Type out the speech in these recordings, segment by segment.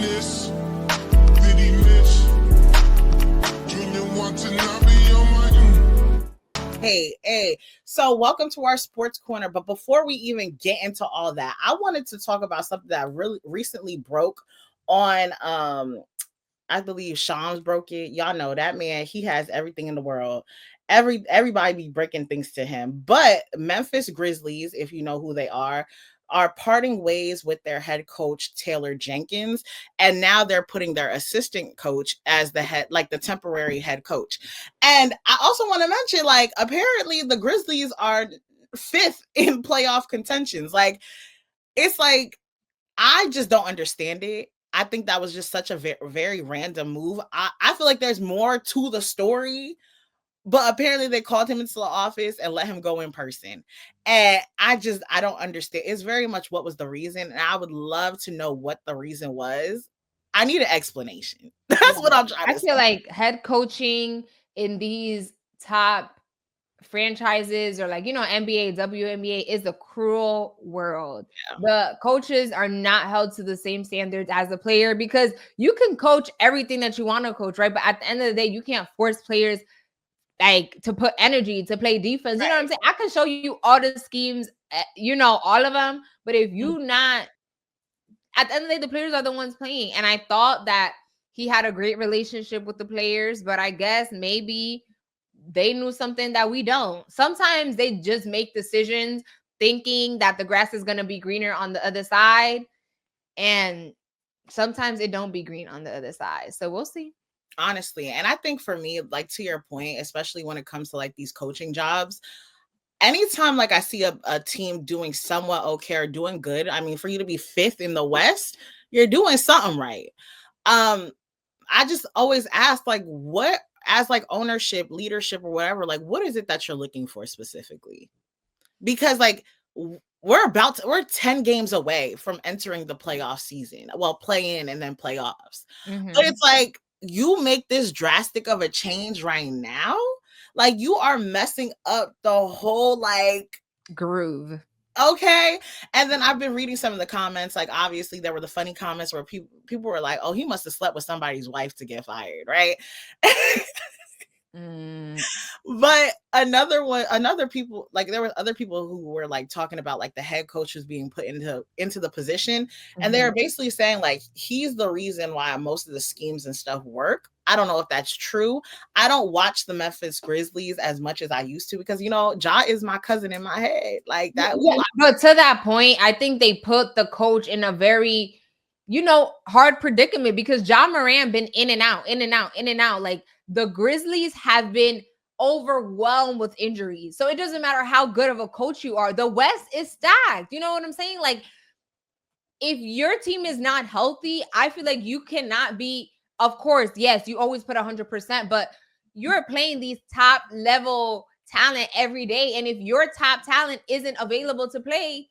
this? Did he miss? Junior Watanabe on my Hey. So welcome to our sports corner. But before we even get into all that, I wanted to talk about something that really recently broke on I believe Shams broke it. Y'all know that man, he has everything in the world. Everybody be breaking things to him. But Memphis Grizzlies, if you know who they are parting ways with their head coach Taylor Jenkins, and now they're putting their assistant coach as the head, like the temporary head coach. And I also want to mention, like, apparently the Grizzlies are 5th in playoff contentions. Like, it's like, I just don't understand it. I think that was just such a very, very random move. I feel like there's more to the story, but apparently they called him into the office and let him go in person. And I don't understand. It's very much what was the reason. And I would love to know what the reason was. I need an explanation. That's what I'm trying to say. I feel like head coaching in these top franchises or NBA, WNBA is a cruel world. Yeah. The coaches are not held to the same standards as a player because you can coach everything that you want to coach, right? But at the end of the day, you can't force players like to put energy to play defense. You know what I'm saying? I can show you all the schemes, all of them. But if you not, at the end of the day, the players are the ones playing. And I thought that he had a great relationship with the players, but I guess maybe they knew something that we don't. Sometimes they just make decisions thinking that the grass is going to be greener on the other side. And sometimes it don't be green on the other side. So we'll see. Honestly. And I think for me, like, to your point, especially when it comes to like these coaching jobs, anytime like I see a team doing somewhat okay or doing good, I mean, for you to be 5th in the West, you're doing something right. I just always ask, like, what, as like ownership, leadership, or whatever, like, what is it that you're looking for specifically? Because like we're 10 games away from entering the playoff season. Well, play in and then playoffs. Mm-hmm. But it's like, you make this drastic of a change right now, like you are messing up the whole like groove. Okay. And then I've been reading some of the comments. Like, obviously there were the funny comments where people were like, oh, he must have slept with somebody's wife to get fired, right? But other people, like, there were other people who were like talking about like the head coach was being put into the position, and they were basically saying like he's the reason why most of the schemes and stuff work. I don't know if that's true. I don't watch the Memphis Grizzlies as much as I used to because, Ja is my cousin in my head, like that. Yeah, but to that point, I think they put the coach in a very, hard predicament because jamorant been in and out. Like, the Grizzlies have been overwhelmed with injuries. So it doesn't matter how good of a coach you are. The West is stacked. You know what I'm saying? Like, if your team is not healthy, I feel like you cannot be, of course, yes, you always put 100%, but you're playing these top level talent every day. And if your top talent isn't available to play,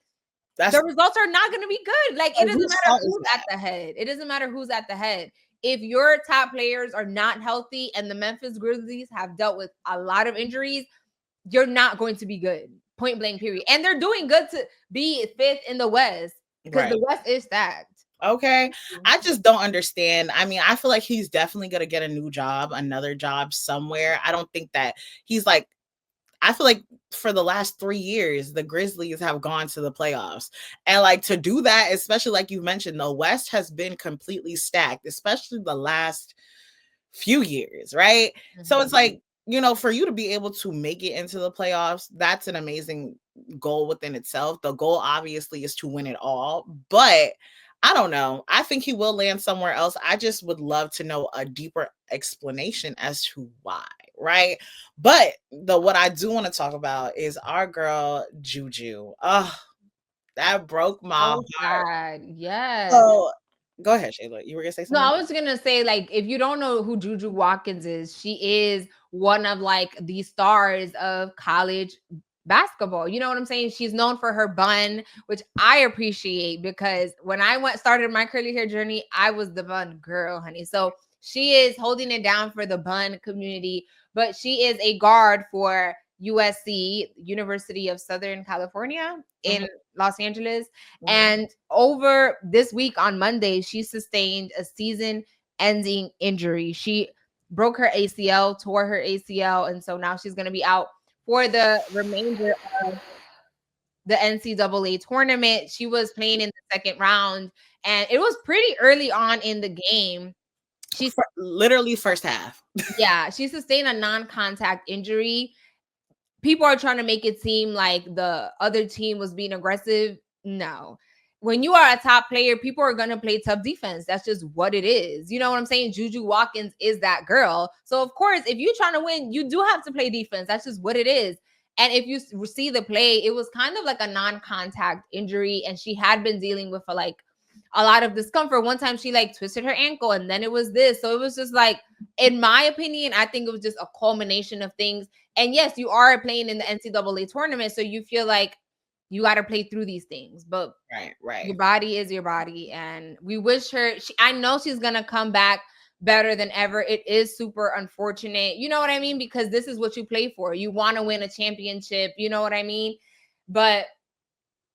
the results are not going to be good. Like, it doesn't matter who's at the head. It doesn't matter who's at the head. If your top players are not healthy and the Memphis Grizzlies have dealt with a lot of injuries, you're not going to be good. Point blank, period. And they're doing good to be 5th in the West because the West is stacked. Okay. I just don't understand. I mean, I feel like he's definitely going to get a new job, another job somewhere. I don't think that he's like, I feel like for the last 3 years, the Grizzlies have gone to the playoffs. And like, to do that, especially like you mentioned, the West has been completely stacked, especially the last few years, right? Mm-hmm. So it's like, for you to be able to make it into the playoffs, that's an amazing goal within itself. The goal obviously is to win it all, but I don't know. I think he will land somewhere else. I just would love to know a deeper explanation as to why, right? But what I do want to talk about is our girl JuJu. Oh, that broke my heart. God, yes. So go ahead, Shayla. You were gonna say something? No, I was gonna say, like, if you don't know who JuJu Watkins is, she is one of like the stars of college basketball. You know what I'm saying? She's known for her bun, which I appreciate because when I started my curly hair journey, I was the bun girl, honey. So she is holding it down for the bun community, but she is a guard for USC, University of Southern California in Los Angeles. Mhm. And over this week on Monday, she sustained a season-ending injury. She broke her ACL, tore her ACL, and so now she's going to be out for the remainder of the NCAA tournament. She was playing in the second round, and it was pretty early on in the game. She literally first half. Yeah, she sustained a non-contact injury. People are trying to make it seem like the other team was being aggressive. No. When you are a top player, people are going to play tough defense. That's just what it is. You know what I'm saying? JuJu Watkins is that girl. So, of course, if you're trying to win, you do have to play defense. That's just what it is. And if you see the play, it was kind of like a non-contact injury. And she had been dealing with a lot of discomfort. One time she like twisted her ankle, and then it was this. So it was just like, in my opinion, I think it was just a culmination of things. And yes, you are playing in the NCAA tournament, so you feel like you got to play through these things. But right. Your body is your body, and we wish her. I know she's gonna come back better than ever. It is super unfortunate, you know what I mean? Because this is what you play for. You want to win a championship, you know what I mean? But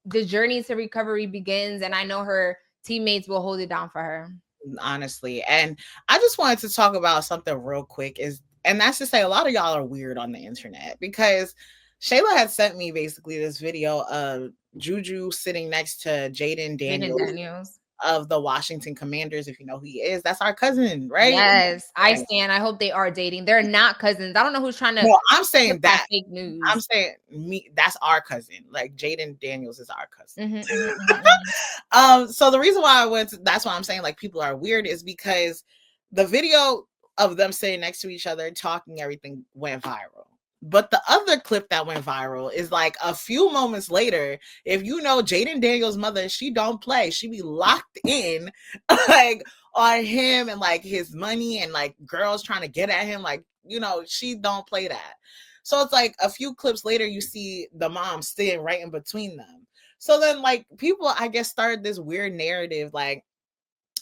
the journey to recovery begins, and I know her teammates will hold it down for her. Honestly. And I just wanted to talk about something real quick and that's to say a lot of y'all are weird on the internet, because Shayla had sent me basically this video of JuJu sitting next to Jaden Daniels of the Washington Commanders. If you know who he is, that's our cousin, right? Yes, I stand. I hope they are dating. They're not cousins. I don't know who's trying to. No, I'm saying that fake news. I'm saying that's our cousin. Like Jaden Daniels is our cousin. So the reason why that's why I'm saying like people are weird is because the video of them sitting next to each other talking, everything went viral. But the other clip that went viral is like a few moments later. If you know Jaden Daniels' mother, she don't play. She be locked in like on him and like his money and like girls trying to get at him. Like, you know, she don't play that. So it's like a few clips later, you see the mom sitting right in between them. So then like people, I guess, started this weird narrative. Like,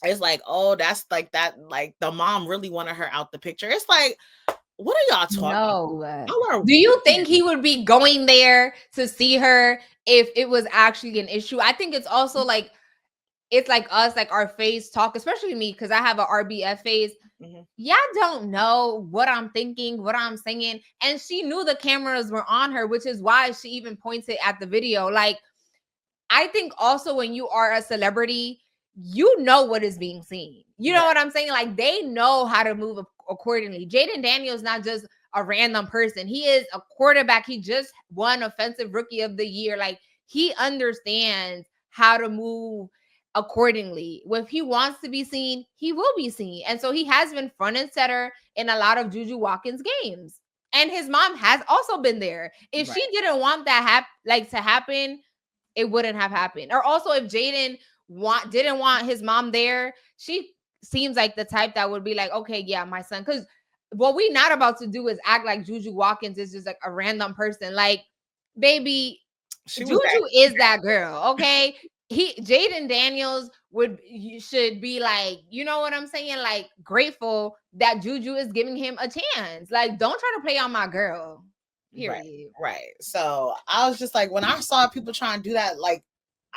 it's like, oh, that's like that. Like the mom really wanted her out the picture. It's like, what are y'all talking about? Do you think he would be going there to see her if it was actually an issue? I think it's also like, it's like us, like our face talk, especially me, because I have an RBF face. Y'all don't know what I'm thinking, what I'm saying. And she knew the cameras were on her, which is why she even pointed at the video. Like, I think also when you are a celebrity, you know what is being seen. You know what I'm saying? Like, they know how to move accordingly. Jaden Daniels not just a random person. He is a quarterback. He just won Offensive Rookie of the Year. Like, he understands how to move accordingly. If he wants to be seen, he will be seen. And so he has been front and center in a lot of JuJu Watkins games. And his mom has also been there. If she didn't want that to happen, it wouldn't have happened. Or also if Jaden didn't want his mom there, she seems like the type that would be like, okay, yeah, my son. Because what we not about to do is act like JuJu Watkins is just like a random person. Like, baby, JuJu is that girl, okay? Jaden Daniels should be like, you know what I'm saying? Like, grateful that JuJu is giving him a chance. Like, don't try to play on my girl. Period. Right. So I was just like, when I saw people trying to do that, like,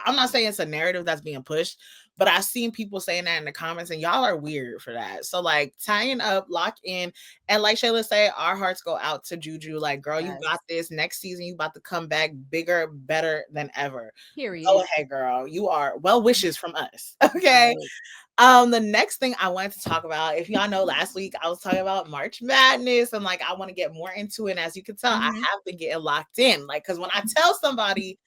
I'm not saying it's a narrative that's being pushed, but I've seen people saying that in the comments, and y'all are weird for that. So like, tying up, lock in, and like Shayla said, our hearts go out to JuJu. Like, girl, you got this. Next season, you about to come back bigger, better than ever. Period. Oh, hey, girl, you are well wishes from us. Okay. The next thing I wanted to talk about, if y'all know, last week I was talking about March Madness, and like I want to get more into it. And as you can tell, I have been getting locked in. Like, because when I tell somebody,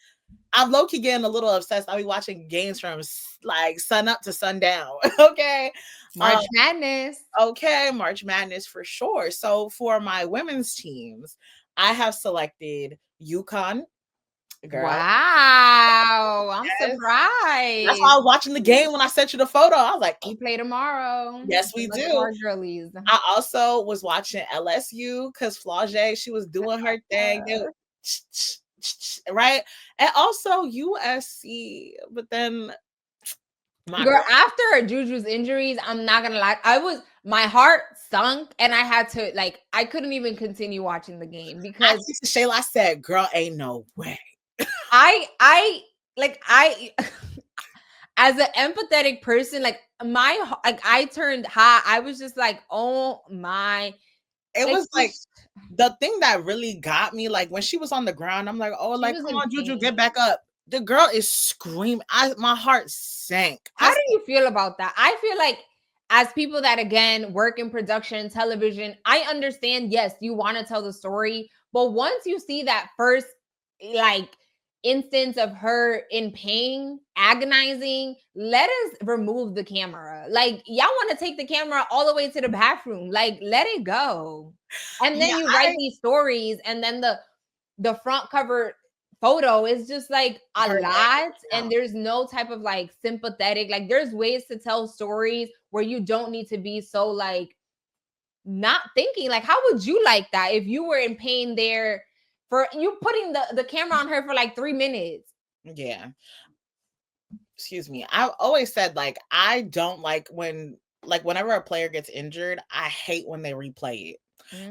I'm low-key getting a little obsessed. I'll be watching games from like sun up to sundown. Okay. March Madness. Okay, March Madness for sure. So for my women's teams, I have selected UConn. Girl. Wow, I'm surprised. That's why I was watching the game when I sent you the photo. I was like, we play tomorrow. Yes, we do. Our girlies. I also was watching LSU because Flau'jae, she was doing her thing. Right? And also USC. But then girl, after JuJu's injuries, I'm not gonna lie, my heart stunk, and I had to like I couldn't even continue watching the game I because texted Shayla, I said, girl, ain't no way. I like I as an empathetic person, like I turned hot. I was just like, oh my. It was like she's- the thing that really got me, like when she was on the ground, I'm like, oh, She like, was come in on, Juju, pain. get back up. The girl is screaming. My heart sank. How do you feel about that? I feel like as people that again work in production, television, I understand, yes, you want to tell the story, but once you see that first like instance of her in pain, agonizing, let us remove the camera. Like y'all want to take the camera all the way to the bathroom. Like let it go. And then Yeah, you write these stories and then the front cover photo is just like a Her lot, yeah. and there's no type of like sympathetic, like there's ways to tell stories where you don't need to be so like not thinking. Like how would you like that if you were in pain there for you putting the camera on her for like 3 minutes? Yeah. Excuse me. I've always said, like, I don't like whenever a player gets injured, I hate when they replay it.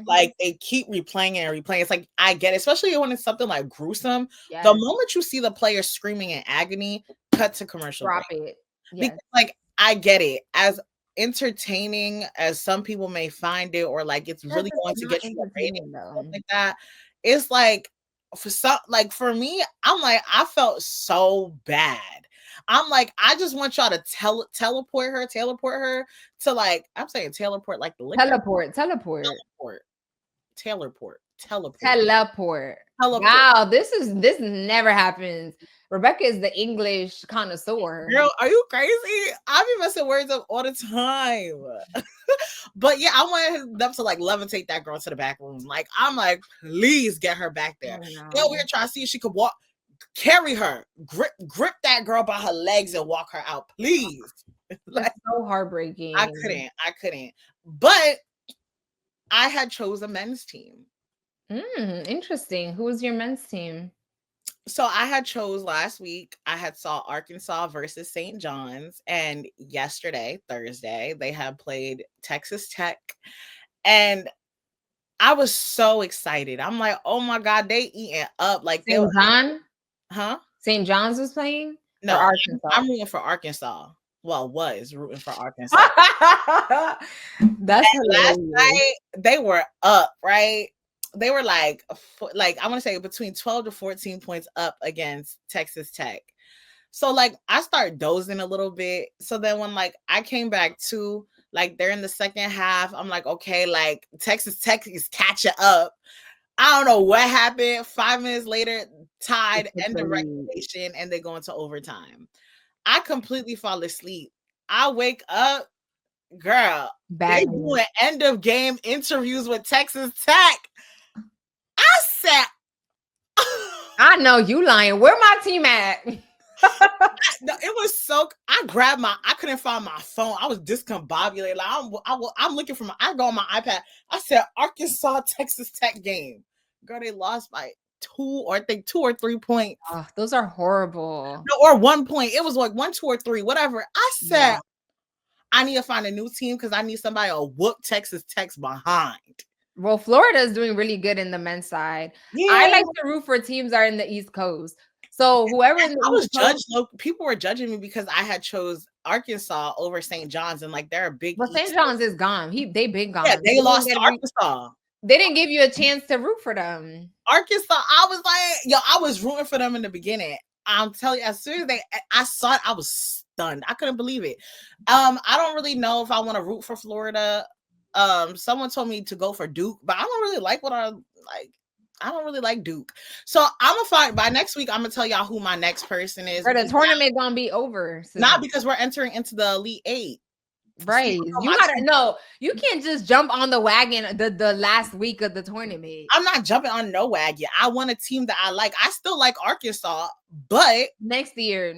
Like they keep replaying it and replaying. It's like I get it, especially when it's something like gruesome. Yes. The moment you see the player screaming in agony, cut to commercial Drop break. it. Yes. Because like I get it. As entertaining as some people may find it, or like it's really going to Not get you a rating, entertaining stuff though. like that. It's like for me, I'm like, I felt so bad. I'm like, I just want y'all to teleport her to like, I'm saying teleport like the liquor. Teleport. Wow, this never happens. Rebecca is the English connoisseur. Girl, are you crazy? I be messing words up all the time. But yeah, I wanted them to like levitate that girl to the back room. Like, I'm like, please get her back there. They over here trying to see if she could walk, carry her, grip that girl by her legs and walk her out, please. Like, that's so heartbreaking. I couldn't. But I had chose a men's team. Interesting. Who was your men's team? So I had chose last week. I had saw Arkansas versus St. John's, and yesterday, Thursday, they had played Texas Tech, and I was so excited. I'm like, oh my god, they eating up like St. John? Huh? St. John's was playing? No, Arkansas? I'm rooting for Arkansas. Well, was rooting for Arkansas. That's last night they were up, right? They were like I want to say between 12 to 14 points up against Texas Tech. So like I started dozing a little bit. So then when like I came back to like they're in the second half, I'm like, okay, like Texas Tech is catching up. I don't know what happened. 5 minutes later, tied, end of regulation, and they go into overtime. I completely fall asleep. I wake up, girl. They doing end of game interviews with Texas Tech. I said, I know you lying. Where my team at? No, it was so. I grabbed I couldn't find my phone. I was discombobulated. Like I'm looking for I go on my iPad. I said Arkansas Texas Tech game. Girl, they lost by 2 or 3 points. Oh, those are horrible. No, or 1 point. It was like 1, 2, or 3, whatever. I said I need to find a new team because I need somebody to whoop Texas Tech's behind. Well, Florida is doing really good in the men's side. Yeah. I like to root for teams that are in the East Coast. So whoever in the East Coast, people were judging me because I had chose Arkansas over St. John's, and like they're a big. But St. John's is gone. They been gone. Yeah, they lost to Arkansas. They didn't give you a chance to root for them. Arkansas, I was like, I was rooting for them in the beginning. I'm telling you, as soon as I saw it, I was stunned. I couldn't believe it. I don't really know if I want to root for Florida. Someone told me to go for Duke, but I don't really like what I like. I don't really like Duke. So I'm gonna find by next week. I'm gonna tell y'all who my next person is. The tournament gonna be over. So. Not because we're entering into the Elite Eight. Right. You gotta know you can't just jump on the wagon the last week of the tournament. I'm not jumping on no wagon. I want a team that I like. I still like Arkansas, but next year,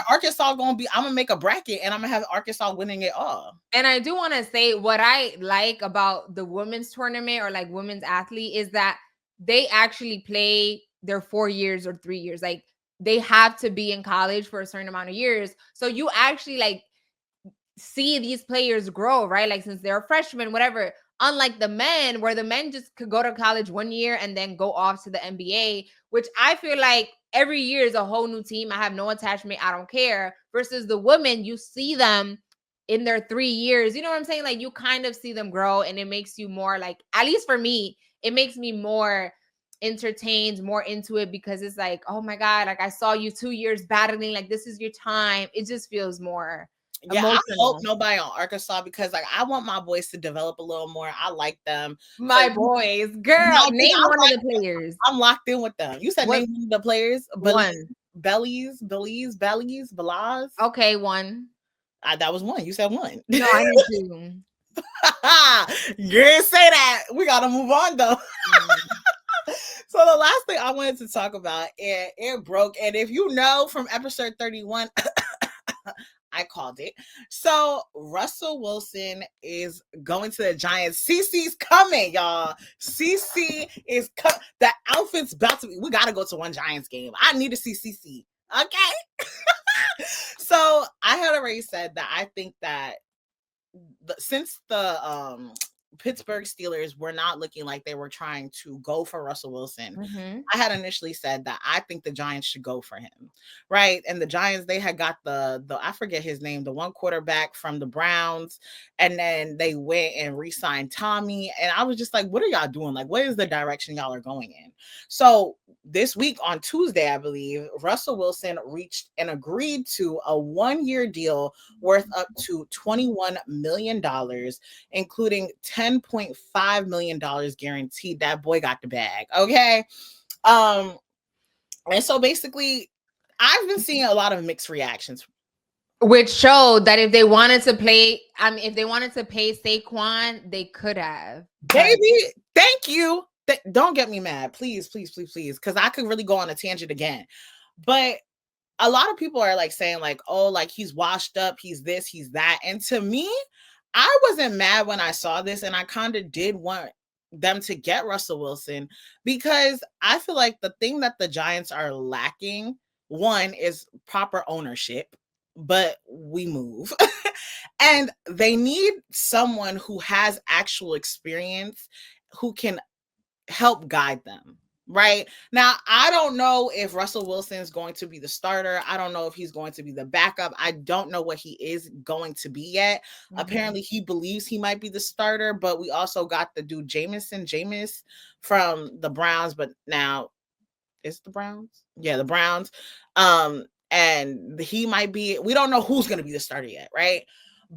Arkansas I'm gonna make a bracket and I'm gonna have Arkansas winning it all. And I do want to say what I like about the women's tournament or like women's athlete is that they actually play their 4 years or 3 years. Like they have to be in college for a certain amount of years. So you actually like see these players grow, right? Like since they're freshmen, whatever. Unlike the men, where the men just could go to college 1 year and then go off to the NBA, which I feel like every year is a whole new team. I have no attachment. I don't care. Versus the women, you see them in their 3 years. You know what I'm saying? Like you kind of see them grow, and it makes you more like, at least for me, it makes me more entertained, more into it, because it's like, oh my God, like I saw you 2 years battling, like this is your time. It just feels more Yeah, I hope emotional. nobody on Arkansas, because like I want my boys to develop a little more. I like them. My So, boys, girl, no, name I one like of the players. I'm locked in with them. You said What? name one of the players. One. Bellies, Belaz. Okay, one. That was one. You said one. No, I need to. You didn't say that. We gotta move on though. So the last thing I wanted to talk about, it broke. And if you know from episode 31, I called it. So Russell Wilson is going to the Giants. CC's coming, y'all. CC is the outfit's about to be. We gotta go to one Giants game. I need to see CC. Okay. So I had already said that I think that since the Pittsburgh Steelers were not looking like they were trying to go for Russell Wilson, I had initially said that I think the Giants should go for him, right? And the Giants, they had got the I forget his name, the one quarterback from the Browns, and then they went and re-signed Tommy, and I was just like, what are y'all doing? Like, what is the direction y'all are going in? So this week on Tuesday, I believe, Russell Wilson reached and agreed to a 1-year deal worth up to $21 million, including $10.5 million guaranteed. That boy got the bag. Okay. And so basically, I've been seeing a lot of mixed reactions. Which showed that if they wanted to play, if they wanted to pay Saquon, they could have. Baby, thank you. Don't get me mad. Please, please, please, please. Because I could really go on a tangent again. But a lot of people are like saying like, oh, like he's washed up. He's this, he's that. And to me, I wasn't mad when I saw this. And I kind of did want them to get Russell Wilson, because I feel like the thing that the Giants are lacking, one, is proper ownership. But we move. And they need someone who has actual experience, who can help guide them. Right now, I don't know if Russell Wilson is going to be the starter. I don't know if he's going to be the backup. I don't know what he is going to be yet. Apparently, he believes he might be the starter, but we also got the dude Jameis from the Browns. But now it's the Browns. Yeah, the Browns. And he might be. We don't know who's going to be the starter yet, right?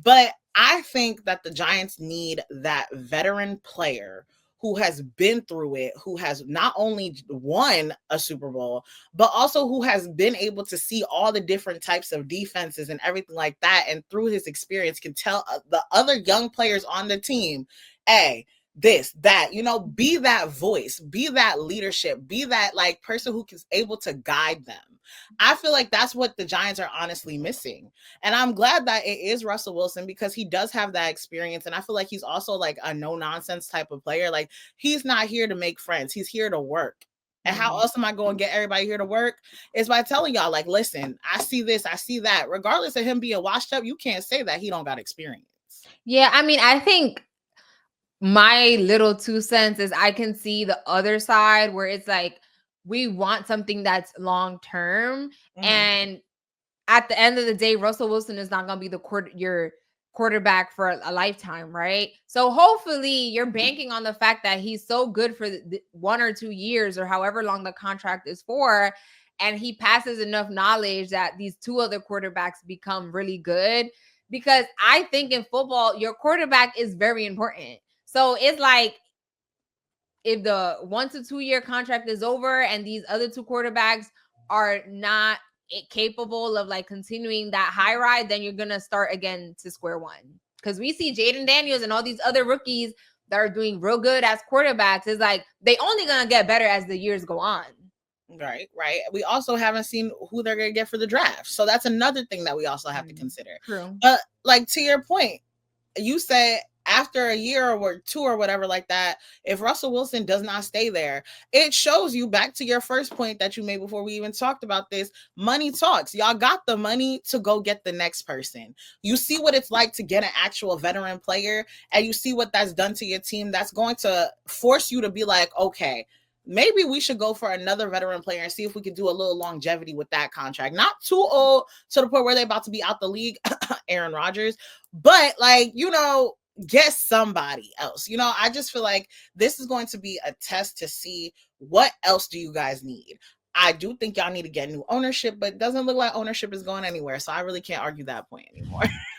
But I think that the Giants need that veteran player who has been through it, who has not only won a Super Bowl, but also who has been able to see all the different types of defenses and everything like that. And through his experience can tell the other young players on the team, hey, this, that, be that voice, be that leadership, be that like person who is able to guide them. I feel like that's what the Giants are honestly missing. And I'm glad that it is Russell Wilson, because he does have that experience. And I feel like he's also like a no nonsense type of player. Like, he's not here to make friends. He's here to work. And how else am I going to get everybody here to work? Is by telling y'all, like, listen, I see this, I see that. Regardless of him being washed up, you can't say that he don't got experience. Yeah, I think my little 2 cents is I can see the other side where it's like, we want something that's long term. And at the end of the day, Russell Wilson is not going to be your quarterback for a lifetime, right? So hopefully you're banking on the fact that he's so good for 1 or 2 years or however long the contract is for, and he passes enough knowledge that these 2 other quarterbacks become really good. Because I think in football, your quarterback is very important. So it's like, if the 1 to 2 year contract is over and these other 2 quarterbacks are not capable of like continuing that high ride, then you're going to start again to square one. Because we see Jaden Daniels and all these other rookies that are doing real good as quarterbacks. Is like, they only going to get better as the years go on. Right. We also haven't seen who they're going to get for the draft. So that's another thing that we also have to consider. True. But like, to your point, you said after a year or two or whatever like that, if Russell Wilson does not stay there, it shows you, back to your first point that you made before we even talked about this, money talks. Y'all got the money to go get the next person. You see what it's like to get an actual veteran player, and you see what that's done to your team. That's going to force you to be like, okay, maybe we should go for another veteran player and see if we can do a little longevity with that contract. Not too old to the point where they're about to be out the league, Aaron Rodgers, but like, you know, get somebody else. You know, I just feel like this is going to be a test to see what else do you guys need. I do think y'all need to get new ownership, but it doesn't look like ownership is going anywhere. So I really can't argue that point anymore.